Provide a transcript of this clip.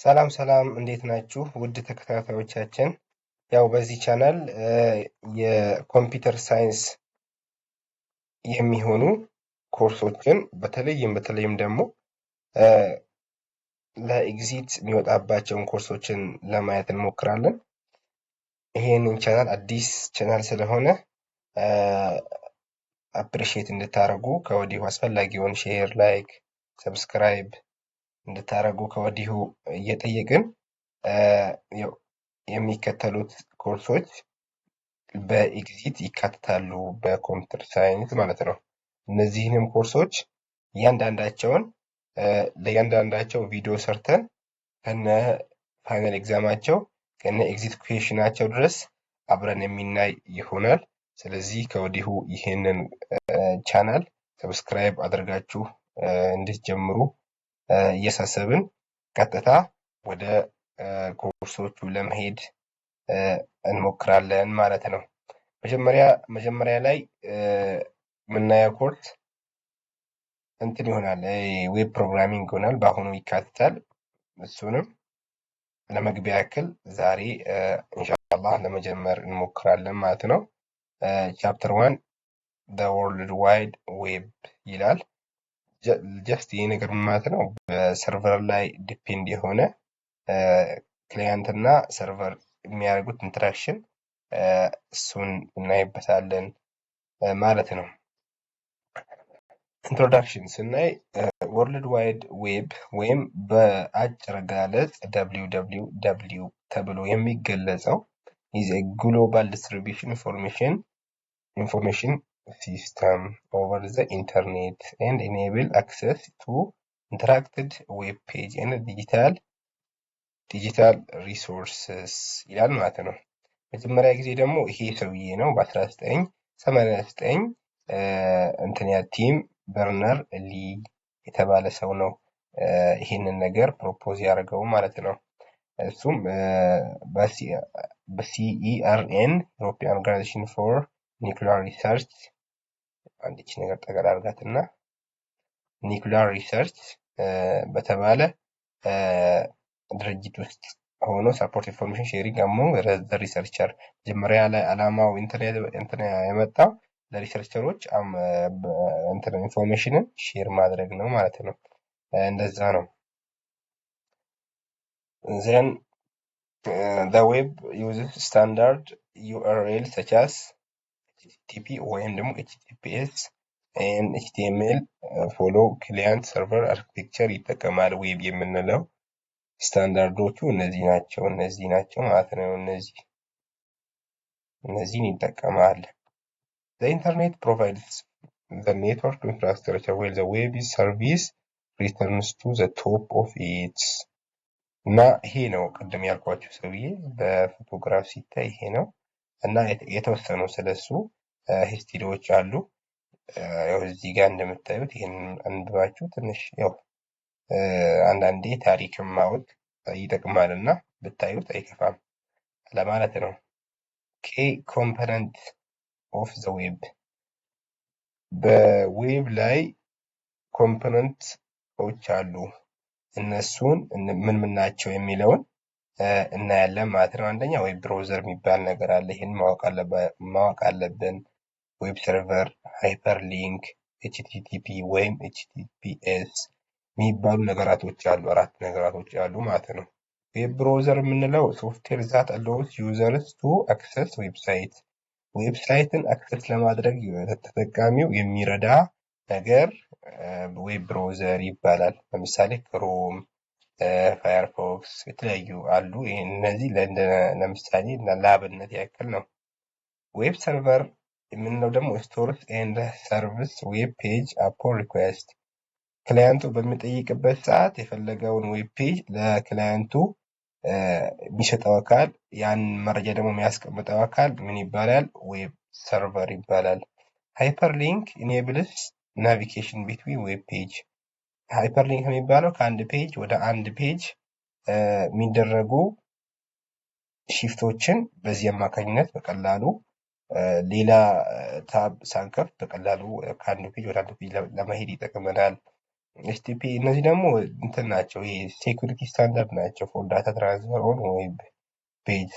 ሰላም ሰላም እንዴት ናችሁ? ውድ ተከታታዮቻችን ያው በዚህ ቻናል የኮምፒውተር ሳይንስ የሚሆኑ ኮርሶችን በተለይም ደግሞ ለኤግዚት የሚወጣባቸውን ኮርሶችን ለማየት እንሞክራለን። ይሄንን ቻናል አዲስ ቻናል ስለሆነ አፕሪሺየት እንድታደርጉ ከወዲሁ አስፈላጊውን ሼር፣ ላይክ፣ ሰብስክራይብ እንድታደርጉ ከወዲሁ እየጠየቅን የሚከተሉት ኮርሶች በኤግዚት ይካተታሉ በኮምፒውተር ሳይንስ ማለት ነው። እነዚህንም ኮርሶች ለእያንዳንዳቸው ቪዲዮ ሰርተን ከነ ፋይናል ኤግዛማቸው ከነ ኤግዚት ኩዌሽናቸው ድረስ አብረን የምናይ ይሆናል። ስለዚህ ከወዲሁ ይሄንን ቻናል ሰብስክራይብ አድርጋችሁ እንድትጀምሩ እያሳሰብን ቀጥታ ወደ ኮርሶቹ ለመሄድ እንሞክራለን ማለት ነው። መጀመሪያ ላይ የምናየው ኮርስ እንትን ይሆናል ዌብ ፕሮግራሚንግ ይሆናል። በአሁኑ ይካተታል። እሱንም ለመግቢያ ያክል ዛሬ ኢንሻአላህ ለመጀመር እንሞክራለን ማለት ነው። ቻፕተር 1 the world wide web ይላል። ጀስት ይሄ ነገር ማለት ነው በሰርቨር ላይ ዲፔንድ የሆነ ክላይንት እና ሰርቨር የሚያደርጉት ኢንተራክሽን እሱን እናይበታለን ማለት ነው። ኢንትሮዳክሽን ስናይ ወርልድ ዋይድ ዌብ ወይም በአጭር አገላለጽ www ተብሎ የሚገለጸው is a global distribution information system over the internet and enable access to interactive web page and digital resources ይላል ማለት ነው። መጀመሪያ ጊዜ ደግሞ ይሄ ሰውዬ ነው በ1989 ቲም በርነር ሊ የተባለ ሰው ነው ይሄንን ነገር ፕሮፖዝ ያደረገው ማለት ነው። እሱም በሲኢአርኤን ዩሮፒያን ኦርጋናይዜሽን ፎር ኒውክሊየር ሪሰርች አንዲች ነገር ጠቅላላ አድርጋትና ኒውክሊየር ሪሰርች በተባለ ድርጅት ውስጥ ሆኖ ሰፖርት ኢንፎርሜሽን ሼሪንግ አሞንግ ዘ ሪሰርቸር መጀመሪያ ላይ አላማው እንትን የመጣው ለሪሰርቸሮች ኢንፎርሜሽንን ሼር ማድረግ ነው ማለት ነው። እንደዛ ነው። then the web uses standard URL such as HTTP ወይም ደግሞ HTTPS and HTML follow client server architecture ይጠቀማል። ዌብ የምንለው ስታንዳርዶቹ እነዚህ ናቸው ማለት ነው። እነዚህን ይጠቀማል። The internet provides the network infrastructure while the web service returns to the top of it እና ይሄ ነው ቅድም ያልኳችሁ ሰውዬ በፎቶግራፍ ሲታይ ይሄ ነው እና የተወሰኑ ስለሱ ሂስትሪዎች አሉ። ያው እዚህ ጋር እንደምታዩት ይሄን አንብባችሁ ትንሽ ያው አንዳንዴ ታሪክም ማወቅ ይጠቅማልና ብታዩት አይከፋም ለማለት ነው። ኬ ኮምፖነንት ኦፍ ዘ ዌብ በዌብ ላይ ኮምፖነንቶች አሉ። እነሱን ምን ናቸው የሚለውን እናያለን ማለት ነው። አንደኛ ዌብ ብራውዘር የሚባል ነገር አለ። ይሄን ማወቅ አለብን። ዌብ ሰርቨር፣ ሃይፐር ሊንክ፣ ኤችቲቲፒ ወይም ኤችቲቲፒኤስ የሚባሉ ነገራቶች አሉ። 4 ነገራቶች አሉ ማለት ነው። ዌብ ብራውዘር የምንለው ሶፍትዌር ዛት አሎውስ ዩዘርስ ቱ አክሰስ ዌብሳይትን አክሰስ ለማድረግ ተጠቃሚው የሚረዳ ነገር ዌብ ብራውዘር ይባላል። ለምሳሌ ክሮም፣ ፋየርፎክስ የተለያዩ አሉ። እነዚህ ለምሳሌ ለአብነት ያክል ነው። ዌብ ሰርቨር የምንለው ደግሞ ስቶርስ ኤንድ ሰርቪስ ዌብ ፔጅ አፖን ሪኩዌስት ክላይንቱ በሚጠይቅበት ሰዓት የፈለገውን ዌብ ፔጅ ለክላይንቱ የሚሰጠው አካል ያን መረጃ ደግሞ የሚያስቀምጠው አካል ምን ይባላል? ዌብ ሰርቨር ይባላል። ሃይፐርሊንክ ኢኔብልስ ናቪጌሽን ቢትዊን ዌብ ፔጅ ሃይፐርሊንክ የሚባለው ከአንድ ፔጅ ወደ አንድ ፔጅ የሚደረጉ ሺፍቶችን በዚህ አማካኝነት በቀላሉ ሌላ ታብ ሳንከፍት በቀላሉ ከአንድ ፔጅ ወደ አንድ ፔጅ ለመሄድ ይጠቅመናል። ኤችቲቲፒ እነዚህ ደግሞ እንትን ናቸው፣ ይሄ ሴኩሪቲ ስታንዳርድ ናቸው ፎር ዳታ ትራንስፈር ኦን ዌብ ፔጅ